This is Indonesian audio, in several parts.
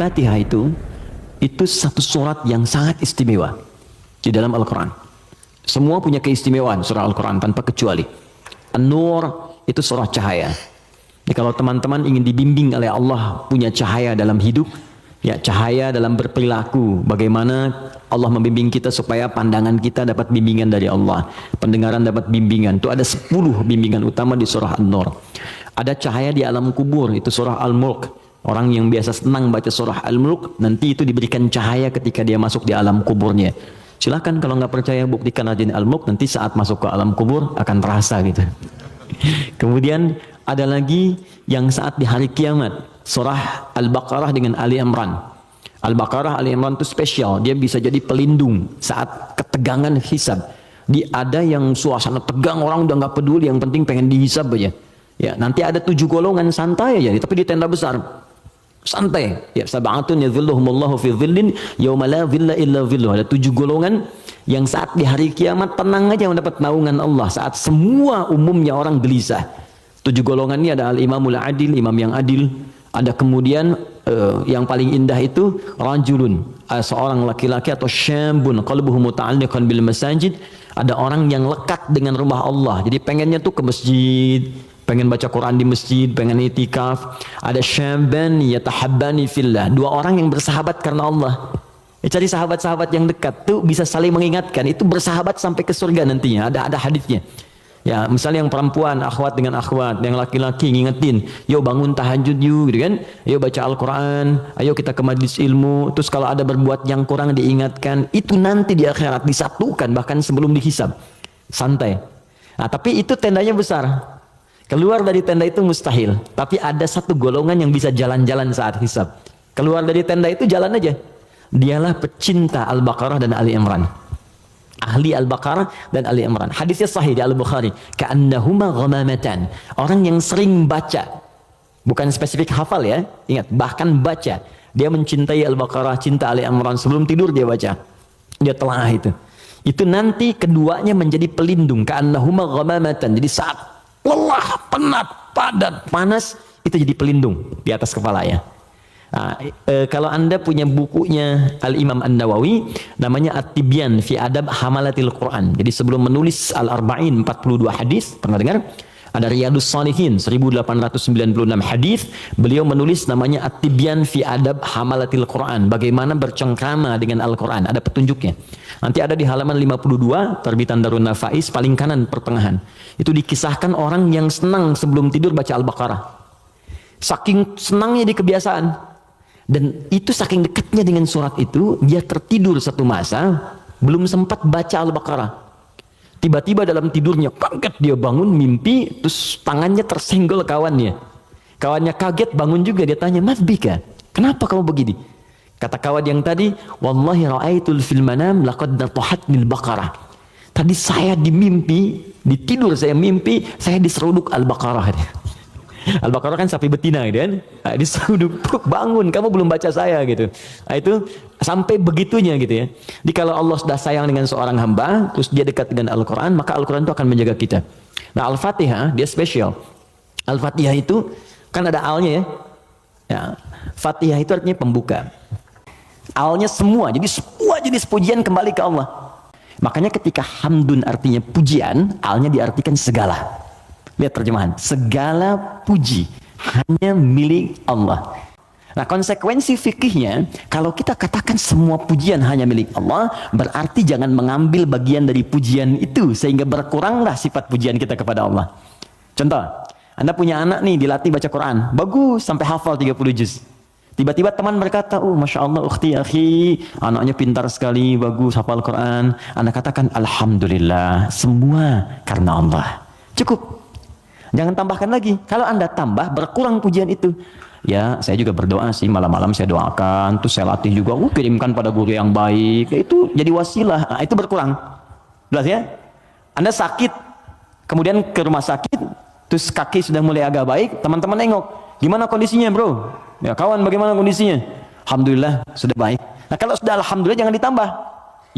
Fatihah itu satu surat yang sangat istimewa di dalam Al-Quran. Semua punya keistimewaan surah Al-Quran tanpa kecuali. An-Nur itu surah cahaya. Jadi kalau teman-teman ingin dibimbing oleh Allah punya cahaya dalam hidup, ya cahaya dalam berperilaku, bagaimana Allah membimbing kita supaya pandangan kita dapat bimbingan dari Allah, pendengaran dapat bimbingan. Itu ada 10 bimbingan utama di surah An-Nur. Ada cahaya di alam kubur, itu surah Al-Mulk. Orang yang biasa senang baca surah Al-Mulk, nanti itu diberikan cahaya ketika dia masuk di alam kuburnya. Silahkan kalau nggak percaya buktikan aja di Al-Mulk, nanti saat masuk ke alam kubur akan terasa gitu. Kemudian ada lagi yang saat di hari kiamat, surah Al-Baqarah dengan Ali Imran. Al-Baqarah, Ali Imran itu spesial, dia bisa jadi pelindung saat ketegangan hisab. Ada yang suasana tegang, orang udah nggak peduli, yang penting pengen dihisab aja. Ya, nanti ada 7 golongan santai aja, tapi di tenda besar. Santai. Ya, sab'atun yadhilluhumullahu fi dhillin yauma la dhilla illa dhilluh. Ada 7 golongan yang saat di hari kiamat tenang aja mendapat naungan Allah saat semua umumnya orang gelisah. 7 golongan ini ada al-imamul adil, imam yang adil. Ada kemudian yang paling indah itu rajulun, seorang laki-laki atau syambun qalbuhu muta'alliqan bil masajid. Ada orang yang lekat dengan rumah Allah. Jadi pengennya tuh ke masjid, pengen baca Quran di masjid, pengen itikaf. Ada syamban yatahabbani fillah, 2 orang yang bersahabat karena Allah. Cari sahabat-sahabat yang dekat tuh bisa saling mengingatkan, itu bersahabat sampai ke surga nantinya. Ada hadisnya. Ya, misalnya yang perempuan akhwat dengan akhwat, yang laki-laki ngingetin, yuk bangun tahajud yuk, gitu kan? Yuk baca Al-Quran, ayo kita ke majlis ilmu. Terus kalau ada berbuat yang kurang diingatkan, itu nanti di akhirat disatukan bahkan sebelum dihisab. Santai. Nah, tapi itu tendanya besar. Keluar dari tenda itu mustahil, tapi ada 1 golongan yang bisa jalan-jalan saat hisab. Keluar dari tenda itu jalan aja. Dialah pecinta Al-Baqarah dan Ali Imran. Ahli Al-Baqarah dan Ali Imran. Hadisnya sahih di Al-Bukhari. Ka'annahuma ghamamatan. Orang yang sering baca, bukan spesifik hafal ya, ingat, bahkan baca. Dia mencintai Al-Baqarah, cinta Ali Imran, sebelum tidur dia baca. Dia telah itu. Itu nanti keduanya menjadi pelindung. Ka'annahuma ghamamatan. Jadi saat lelah, penat, padat, panas, itu jadi pelindung di atas kepala ya. Nah, kalau anda punya bukunya Al-Imam An-Nawawi, namanya At-Tibyan fi Adab Hamalatil Quran. Jadi sebelum menulis Al-Arba'in 42 hadis, pernah dengar? Ada Riyadus Shalihin 1896 hadis, beliau menulis namanya At-Tibyan fi Adab Hamalatil Quran. Bagaimana bercengkrama dengan Al-Quran, ada petunjuknya. Nanti ada di halaman 52, terbitan Darun Nafais, paling kanan pertengahan. Itu dikisahkan orang yang senang sebelum tidur baca Al-Baqarah. Saking senangnya di kebiasaan. Dan itu saking dekatnya dengan surat itu, dia tertidur satu masa, belum sempat baca Al-Baqarah. Tiba-tiba dalam tidurnya, kaget dia bangun, mimpi, terus tangannya tersenggol kawannya. Kawannya kaget, bangun juga, dia tanya, "Madzbika, kenapa kamu begini?" Kata kawan yang tadi, "Wallahi ra'aitul fil manam laqad natahatnil Baqarah." Tadi saya di mimpi, di tidur saya mimpi, saya diseruduk Al-Baqarah. Al-Baqarah kan sapi betina gitu kan. Nah, diseruduk, bangun, kamu belum baca saya gitu. Nah, itu sampai begitunya gitu ya. Jadi kalau Allah sudah sayang dengan seorang hamba, terus dia dekat dengan Al-Quran, maka Al-Quran itu akan menjaga kita. Nah, Al-Fatihah dia spesial. Al-Fatihah itu kan ada alnya ya. Ya, Fatihah itu artinya pembuka. Alnya semua, jadi semua jenis pujian kembali ke Allah. Makanya ketika hamdun artinya pujian, alnya diartikan segala. Lihat terjemahan, segala puji hanya milik Allah. Nah, konsekuensi fikihnya, kalau kita katakan semua pujian hanya milik Allah, berarti jangan mengambil bagian dari pujian itu, sehingga berkuranglah sifat pujian kita kepada Allah. Contoh, Anda punya anak nih, dilatih baca Quran, bagus, sampai hafal 30 juz. Tiba-tiba teman berkata, "Oh, Masya Allah, ukhti, akhi, anaknya pintar sekali, bagus, hafal Quran." Anda katakan, "Alhamdulillah, semua karena Allah." Cukup. Jangan tambahkan lagi. Kalau Anda tambah, berkurang pujian itu. Ya, saya juga berdoa sih, malam-malam saya doakan, terus saya latih juga, kirimkan pada guru yang baik. Itu jadi wasilah. Nah, itu berkurang. Jelas ya? Anda sakit, kemudian ke rumah sakit, terus kaki sudah mulai agak baik, teman-teman nengok, "Gimana kondisinya, bro?" Ya, "Kawan, bagaimana kondisinya?" "Alhamdulillah, sudah baik." Nah, kalau sudah alhamdulillah jangan ditambah.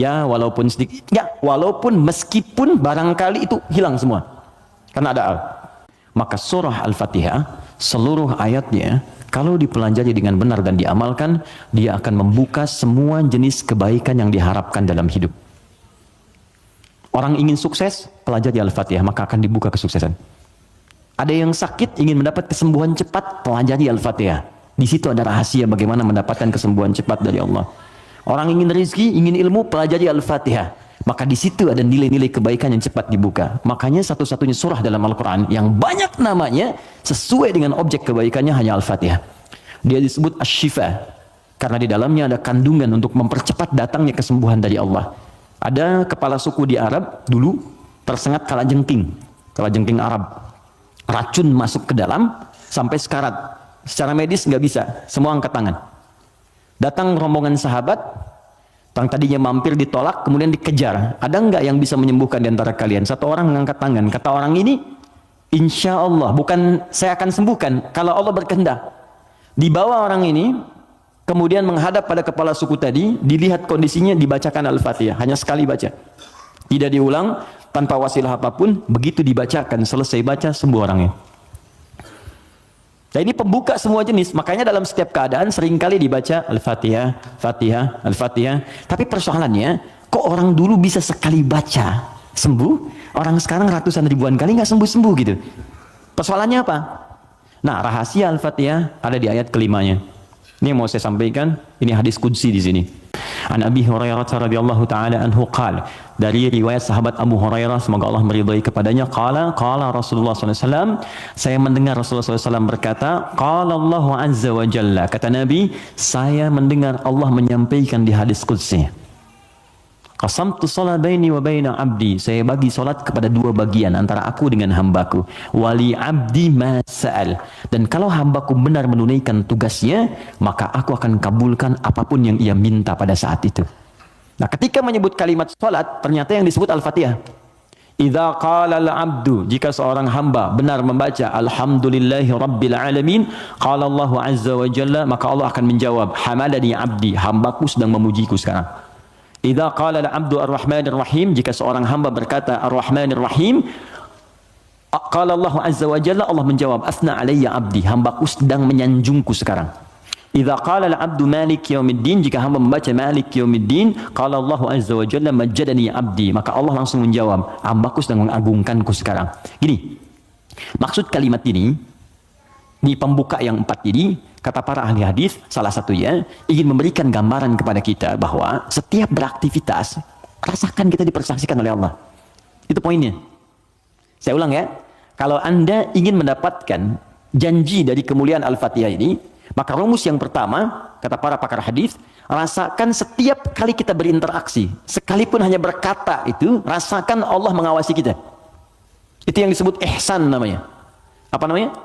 Ya, walaupun sedikit. Ya, walaupun meskipun barangkali itu hilang semua. Karena ada al. Maka surah Al-Fatihah seluruh ayatnya Kalau dipelajari dengan benar dan diamalkan, dia akan membuka semua jenis kebaikan yang diharapkan dalam hidup. Orang ingin sukses, pelajari Al-Fatihah, maka akan dibuka kesuksesan. Ada yang sakit, ingin mendapat kesembuhan cepat, pelajari Al-Fatihah. Di situ ada rahasia bagaimana mendapatkan kesembuhan cepat dari Allah. Orang ingin rezeki, ingin ilmu, pelajari Al-Fatihah. Maka di situ ada nilai-nilai kebaikan yang cepat dibuka. Makanya satu-satunya surah dalam Al-Quran yang banyak namanya sesuai dengan objek kebaikannya hanya Al-Fatihah. Dia disebut Asy-Syifa karena di dalamnya ada kandungan untuk mempercepat datangnya kesembuhan dari Allah. Ada kepala suku di Arab dulu tersengat kalajengking Arab. Racun masuk ke dalam sampai sekarat. Secara medis nggak bisa, semua angkat tangan. Datang rombongan sahabat, yang tadinya mampir ditolak, kemudian dikejar. Ada nggak yang bisa menyembuhkan di antara kalian? Satu orang mengangkat tangan. Kata orang ini, insya Allah, bukan saya akan sembuhkan, kalau Allah berkehendak. Dibawa orang ini, kemudian menghadap pada kepala suku tadi, dilihat kondisinya, dibacakan Al-Fatihah. Hanya sekali baca. Tidak diulang, tanpa wasilah apapun, begitu dibacakan, selesai baca, sembuh orangnya. Nah ini pembuka semua jenis, makanya dalam setiap keadaan seringkali dibaca Al-Fatihah, Fatihah, Al-Fatihah. Tapi persoalannya, kok orang dulu bisa sekali baca sembuh, orang sekarang ratusan ribuan kali nggak sembuh-sembuh gitu. Persoalannya apa? Nah, rahasia Al-Fatihah ada di ayat kelimanya. Ini yang mau saya sampaikan, ini hadis qudsi di sini. An Abi Hurairah radhiyallahu taala anhu qala, dari riwayat sahabat Abu Hurairah semoga Allah meridhai kepadanya, qala Rasulullah sallallahu alaihi wasallam, saya mendengar Rasulullah sallallahu alaihi wasallam berkata, qala Allah azza wa jalla, kata Nabi, saya mendengar Allah menyampaikan di hadis qudsi, qasamtu shalat baini wa baina abdi, saya bagi salat kepada dua bagian antara aku dengan hambaku, wali abdi ma sa'al, dan kalau hambaku benar menunaikan tugasnya, maka aku akan kabulkan apapun yang ia minta pada saat itu. Nah, ketika menyebut kalimat salat, ternyata yang disebut Al-Fatihah. Idza qala al-'abdu, jika seorang hamba benar membaca alhamdulillahi rabbil alamin, qala Allah azza wa jalla, maka Allah akan menjawab, hamadani abdi, hambaku sedang memujiku sekarang. Idza qala al-'abdu ar-rahmanir rahim, jika seorang hamba berkata ar-rahmanir rahim, qala Allah azza wa jalla, Allah menjawab, asna alayya abdi, hambaku sedang menyanjungku sekarang. Idza qala al-'abdu malik yaumiddin, jika hamba membaca malik yaumiddin, qala Allah azza wa jalla majjadani abdi, maka Allah langsung menjawab, hambaku sedang mengagungkanku sekarang. Gini, maksud kalimat ini di pembuka yang 4 ini, kata para ahli hadis, salah satunya ingin memberikan gambaran kepada kita bahwa setiap beraktivitas, rasakan kita dipersaksikan oleh Allah. Itu poinnya. Saya ulang ya, kalau Anda ingin mendapatkan janji dari kemuliaan Al-Fatihah ini, maka rumus yang pertama, kata para pakar hadis, rasakan setiap kali kita berinteraksi, sekalipun hanya berkata itu, rasakan Allah mengawasi kita. Itu yang disebut ihsan namanya. Apa namanya?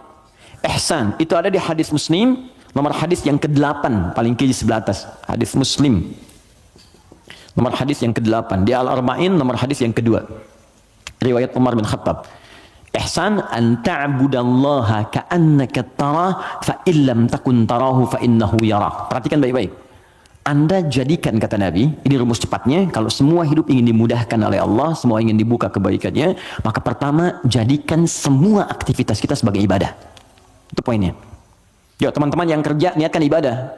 Ihsan. Itu ada di hadis Muslim, nomor hadis yang ke-8, paling kiri sebelah atas. Hadis Muslim. Nomor hadis yang ke-8. Di Al-Arba'in, nomor hadis yang kedua. Riwayat Umar bin Khattab. Ihsan an ta'budallaha ka'annaka tarah fa illam takun tarahu fa innahu yarak. Perhatikan baik-baik. Anda jadikan, kata Nabi, ini rumus cepatnya, kalau semua hidup ingin dimudahkan oleh Allah, semua ingin dibuka kebaikannya, maka pertama, jadikan semua aktivitas kita sebagai ibadah. Itu poinnya. Yuk teman-teman yang kerja, niatkan ibadah.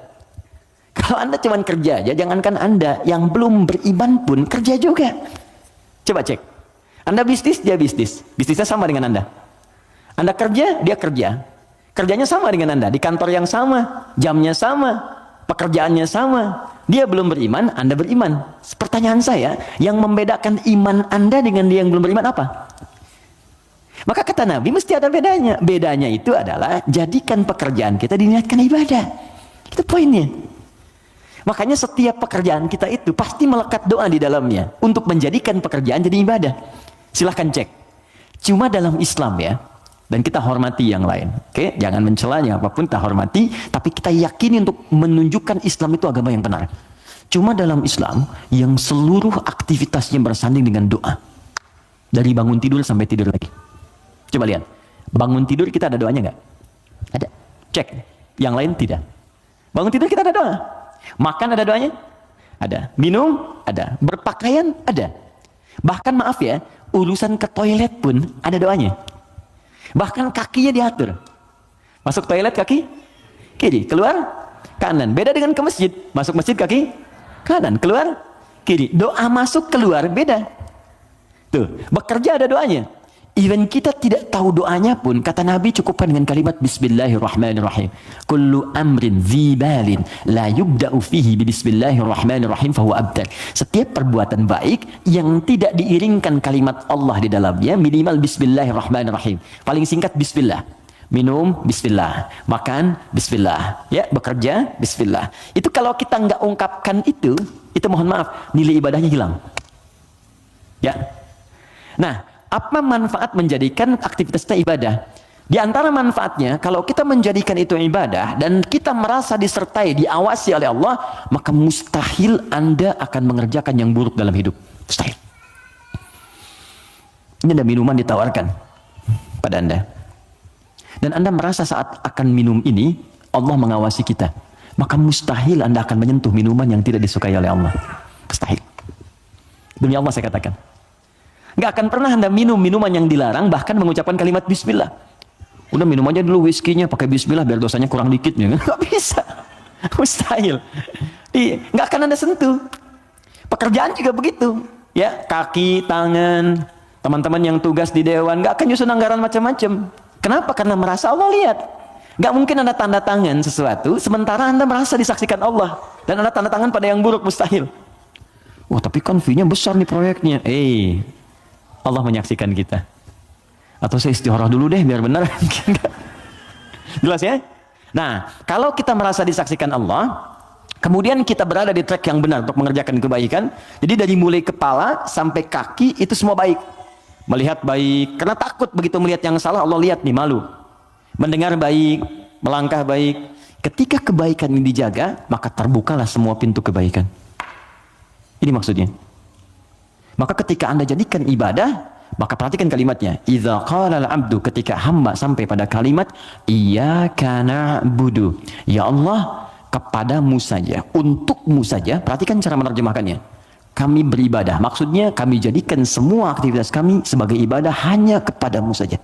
Kalau Anda cuma kerja aja, jangankan Anda, yang belum beriman pun kerja juga. Coba cek. Anda bisnis, dia bisnis. Bisnisnya sama dengan Anda. Anda kerja, dia kerja. Kerjanya sama dengan Anda. Di kantor yang sama, jamnya sama, pekerjaannya sama. Dia belum beriman, Anda beriman. Pertanyaan saya, yang membedakan iman Anda dengan dia yang belum beriman apa? Maka kata Nabi, mesti ada bedanya. Bedanya itu adalah, jadikan pekerjaan kita diniatkan ibadah. Itu poinnya. Makanya setiap pekerjaan kita itu pasti melekat doa di dalamnya untuk menjadikan pekerjaan jadi ibadah. Silahkan cek. Cuma dalam Islam ya, dan kita hormati yang lain. Oke, jangan mencela, jangan apapun, kita hormati, tapi kita yakini untuk menunjukkan Islam itu agama yang benar. Cuma dalam Islam yang seluruh aktivitasnya bersanding dengan doa. Dari bangun tidur sampai tidur lagi. Coba lihat, bangun tidur kita ada doanya nggak? Ada. Cek. Yang lain tidak. Bangun tidur kita ada doa. Makan ada doanya? Ada. Minum? Ada. Berpakaian? Ada. Bahkan maaf ya, urusan ke toilet pun ada doanya. Bahkan kakinya diatur. Masuk toilet kaki? kiri, keluar kanan. Beda dengan ke masjid, masuk masjid kaki kanan, keluar kiri. Doa masuk keluar beda. Tuh, bekerja ada doanya. Even kita tidak tahu doanya pun, kata Nabi cukupkan dengan kalimat Bismillahirrahmanirrahim. Kullu amrin zibalin la yubda'u fihi bismillahirrahmanirrahim fahuwa abtar. Setiap perbuatan baik yang tidak diiringkan kalimat Allah di dalamnya, minimal Bismillahirrahmanirrahim. Paling singkat Bismillah. Minum Bismillah, makan Bismillah, ya bekerja Bismillah. Itu kalau kita nggak ungkapkan itu mohon maaf, nilai ibadahnya hilang. Ya. Nah, apa manfaat menjadikan aktivitas kita ibadah? Di antara manfaatnya, kalau kita menjadikan itu ibadah dan kita merasa disertai, diawasi oleh Allah, maka mustahil Anda akan mengerjakan yang buruk dalam hidup. Mustahil. Ini ada minuman ditawarkan pada Anda. Dan Anda merasa saat akan minum ini, Allah mengawasi kita. Maka mustahil Anda akan menyentuh minuman yang tidak disukai oleh Allah. Mustahil. Demi Allah saya katakan. Nggak akan pernah Anda minum minuman yang dilarang, bahkan mengucapkan kalimat Bismillah. Udah minum aja dulu whiskinya pakai Bismillah biar dosanya kurang dikit. Nggak bisa. Mustahil. Nggak akan Anda sentuh. Pekerjaan juga begitu. Ya, kaki, tangan, teman-teman yang tugas di dewan, nggak akan nyusun anggaran macam-macam. Kenapa? Karena merasa Allah lihat. Nggak mungkin Anda tanda tangan sesuatu, sementara Anda merasa disaksikan Allah. Dan Anda tanda tangan pada yang buruk, mustahil. Wah, tapi kan fee-nya besar nih proyeknya. Allah menyaksikan kita. Atau saya istikharah dulu deh biar benar. Jelas ya? Nah, kalau kita merasa disaksikan Allah, kemudian kita berada di track yang benar untuk mengerjakan kebaikan, jadi dari mulai kepala sampai kaki itu semua baik. Melihat baik, karena takut begitu melihat yang salah, Allah lihat nih, malu. Mendengar baik, melangkah baik. Ketika kebaikan ini dijaga, maka terbukalah semua pintu kebaikan. Ini maksudnya. Maka ketika Anda jadikan ibadah, maka perhatikan kalimatnya. Idza qala al-'abdu, ketika hamba sampai pada kalimat iyyaka na'budu. Ya Allah, kepadamu saja, untukmu saja. Perhatikan cara menerjemahkannya. Kami beribadah. Maksudnya kami jadikan semua aktivitas kami sebagai ibadah hanya kepadamu saja.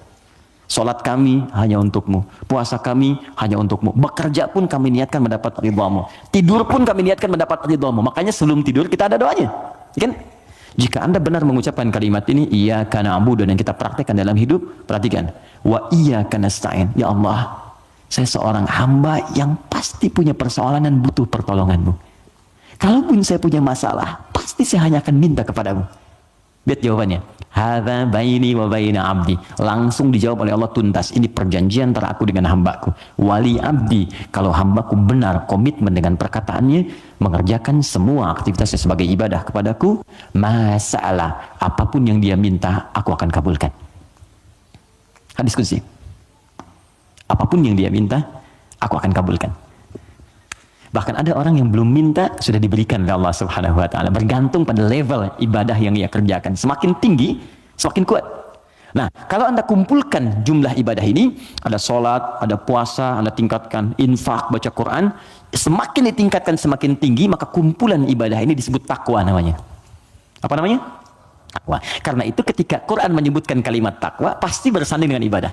Salat kami hanya untukmu. Puasa kami hanya untukmu. Bekerja pun kami niatkan mendapat ridhamu. Tidur pun kami niatkan mendapat ridhamu. Makanya sebelum tidur kita ada doanya. Kan? Jika Anda benar mengucapkan kalimat ini, iyyaka na'budu, dan kita praktekkan dalam hidup, perhatikan. Wa iyyaka nasta'in. Ya Allah, saya seorang hamba yang pasti punya persoalan dan butuh pertolonganmu. Kalaupun saya punya masalah, pasti saya hanya akan minta kepadamu. Lihat jawabannya. Hadza baini wa baina abdi. Langsung dijawab oleh Allah tuntas. Ini perjanjian antara aku dengan hambaku. Wali abdi. Kalau hambaku benar komitmen dengan perkataannya, mengerjakan semua aktivitasnya sebagai ibadah kepadaku, masalah apapun yang dia minta, aku akan kabulkan. Hadis qudsi. Apapun yang dia minta, aku akan kabulkan. Bahkan ada orang yang belum minta sudah diberikan oleh Allah Subhanahu wa taala, bergantung pada level ibadah yang ia kerjakan. Semakin tinggi, semakin kuat. Nah, kalau Anda kumpulkan jumlah ibadah ini, ada sholat, ada puasa, Anda tingkatkan infak, baca Quran, semakin ditingkatkan semakin tinggi, maka kumpulan ibadah ini disebut takwa namanya. Apa namanya? Takwa. Karena itu ketika Quran menyebutkan kalimat takwa, pasti bersanding dengan ibadah.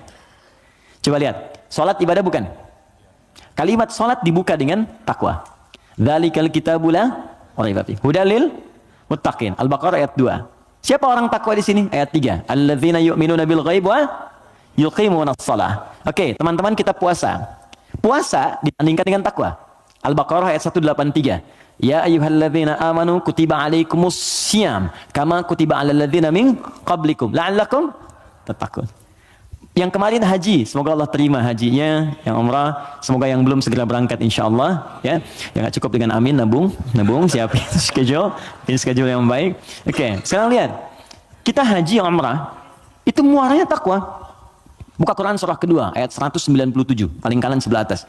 Coba lihat, sholat ibadah bukan? Kalimat sholat dibuka dengan takwa. Dzalikal kitabu la raiba fihi hudal lil muttaqin. Al-Baqarah ayat 2. Siapa orang takwa di sini? Ayat 3. Alladzina yu'minuna bil ghaib wa yuqimunas shalah. Oke, teman-teman, kita puasa. Puasa ditandingkan dengan takwa. Al-Baqarah ayat 183. Ya ayyuhalladzina amanu kutiba alaikumus syiyam kama kutiba alal ladzina min qablikum la'allakum tattaqun. Yang kemarin haji, semoga Allah terima hajinya. Yang umrah, semoga yang belum segera berangkat insyaAllah. Ya, yang gak cukup dengan amin, nabung, siapin schedule yang baik. Oke, sekarang lihat. Kita haji yang umrah, itu muaranya takwa. Buka Quran surah kedua, ayat 197, paling kanan sebelah atas.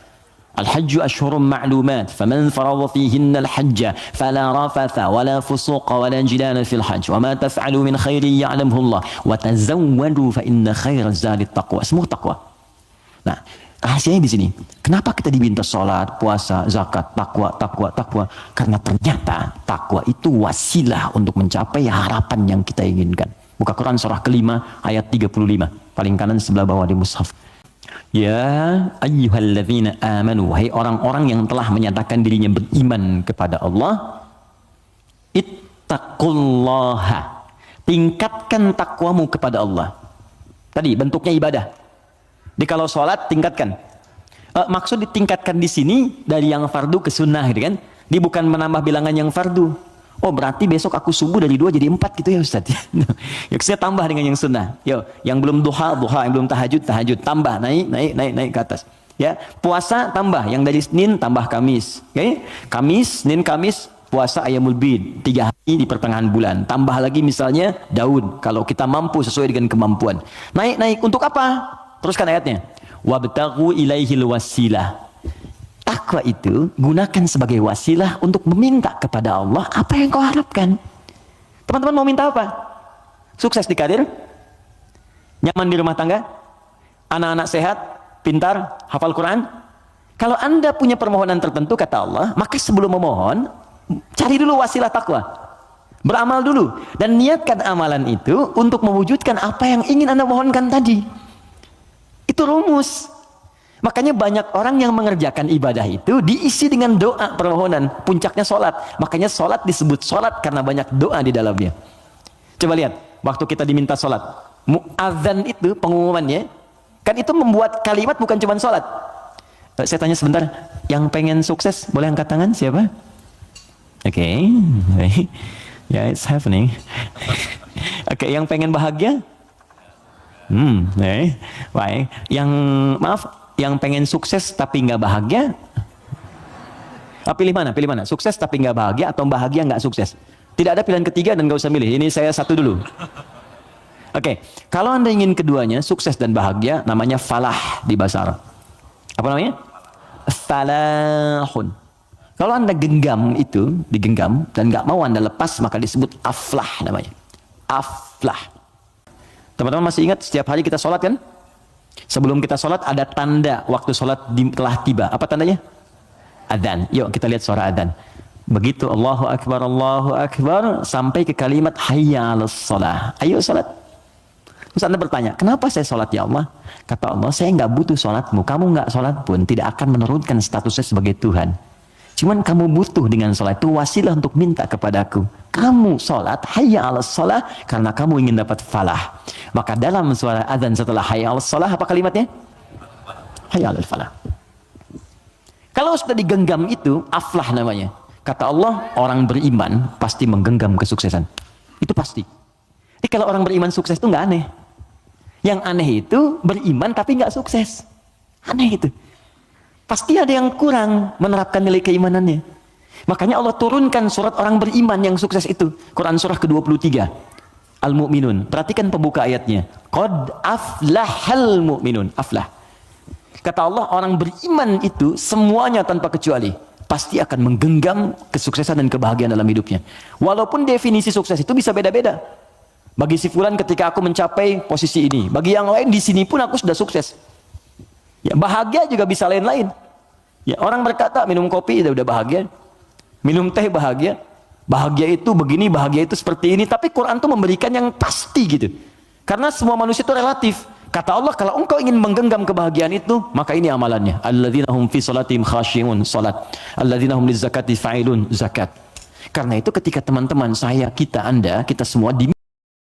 Al-hajju ashhurum ma'lumat faman faradha fihinna al-hajja fala rafatha wala fusuqa wala jidala fil hajj wa ma taf'alu min khairin ya'lamhu Allah wa tazawwadu fa inna khairaz zadi taqwa. Semua takwa. Nah, rahasianya di sini. Kenapa kita diminta salat, puasa, zakat, takwa? Karena ternyata takwa itu wasilah untuk mencapai harapan yang kita inginkan. Buka Quran surah kelima ayat 35, paling kanan sebelah bawah di mushaf. Ya ayyuhalladzina amanu, wahai orang-orang yang telah menyatakan dirinya beriman kepada Allah, ittaqullaha, tingkatkan takwamu kepada Allah. Tadi bentuknya ibadah. Di kalau sholat tingkatkan. Maksud ditingkatkan di sini dari yang fardu ke sunnah, gitu kan? Dia bukan menambah bilangan yang fardu. Oh berarti besok aku subuh dari 2 jadi 4 gitu ya Ustaz. Ya saya tambah dengan yang sunnah. Yo, yang belum duha, duha, yang belum tahajud, tahajud, tambah, naik ke atas. Ya, puasa tambah, yang dari Senin tambah Kamis. Okay? Kamis, Senin, Kamis, puasa Ayyamul Bid, 3 hari di pertengahan bulan. Tambah lagi misalnya Daud, kalau kita mampu sesuai dengan kemampuan. Naik, untuk apa? Teruskan ayatnya. Wabtaghu ilaihil wasilah. Takwa itu gunakan sebagai wasilah untuk meminta kepada Allah apa yang kau harapkan. Teman-teman mau minta apa? Sukses di karir? Nyaman di rumah tangga? Anak-anak sehat? Pintar? Hafal Quran? Kalau Anda punya permohonan tertentu kata Allah, maka sebelum memohon, cari dulu wasilah takwa. Beramal dulu. Dan niatkan amalan itu untuk mewujudkan apa yang ingin Anda mohonkan tadi. Itu rumus. Makanya banyak orang yang mengerjakan ibadah itu diisi dengan doa permohonan. Puncaknya sholat. Makanya sholat disebut sholat karena banyak doa di dalamnya. Coba lihat, waktu kita diminta sholat. Mu'adzan itu pengumumannya, kan itu membuat kalimat bukan cuma sholat. Saya tanya sebentar, yang pengen sukses boleh angkat tangan siapa? Oke. Yeah, it's happening. Oke, yang pengen bahagia? Baik. Yang pengen sukses tapi nggak bahagia, pilih mana? Pilih mana? Sukses tapi nggak bahagia atau bahagia nggak sukses? Tidak ada pilihan ketiga dan nggak usah milih. Ini saya satu dulu. Oke, kalau Anda ingin keduanya, sukses dan bahagia, namanya falah di bahasa Arab. Apa namanya? Falahun. Kalau Anda genggam itu, digenggam dan nggak mau Anda lepas, maka disebut aflah namanya. Aflah. Teman-teman masih ingat setiap hari kita sholat kan? Sebelum kita sholat ada tanda waktu sholat telah tiba. Apa tandanya? Adzan. Yuk kita lihat suara adzan. Begitu Allahu Akbar sampai ke kalimat hayya 'alas shalah. Ayo sholat. Terus Anda bertanya, kenapa saya sholat ya Allah? Kata Allah, saya nggak butuh sholatmu. Kamu nggak sholat pun tidak akan menurunkan statusnya sebagai Tuhan. Cuman kamu butuh dengan sholat itu wasilah untuk minta kepadaku. Kamu sholat hayya 'alas shalah karena kamu ingin dapat falah. Maka dalam suara adzan setelah hayya 'alas shalah apa kalimatnya? Hayya 'alal falah. Kalau sudah digenggam itu aflah namanya. Kata Allah, orang beriman pasti menggenggam kesuksesan. Itu pasti. Jadi kalau orang beriman sukses itu nggak aneh. Yang aneh itu beriman tapi nggak sukses. Aneh itu. Pasti ada yang kurang menerapkan nilai keimanannya. Makanya Allah turunkan surat orang beriman yang sukses itu. Quran surah ke-23. Al-Mu'minun. Perhatikan pembuka ayatnya. Qad aflahal mu'minun. Aflah. Kata Allah, orang beriman itu semuanya tanpa kecuali pasti akan menggenggam kesuksesan dan kebahagiaan dalam hidupnya. Walaupun definisi sukses itu bisa beda-beda. Bagi si fulan ketika aku mencapai posisi ini. Bagi yang lain di sini pun aku sudah sukses. Ya, bahagia juga bisa lain-lain. Ya, orang berkata minum kopi udah bahagia. Minum teh bahagia. Bahagia itu begini, bahagia itu seperti ini. Tapi Quran tuh memberikan yang pasti gitu. Karena semua manusia itu relatif. Kata Allah, kalau engkau ingin menggenggam kebahagiaan itu, maka ini amalannya. Alladzina hum fi salatihim khashi'un, salat. Alladzina hum lizakati fa'ilun, zakat. Karena itu ketika teman-teman saya, kita, Anda, kita semua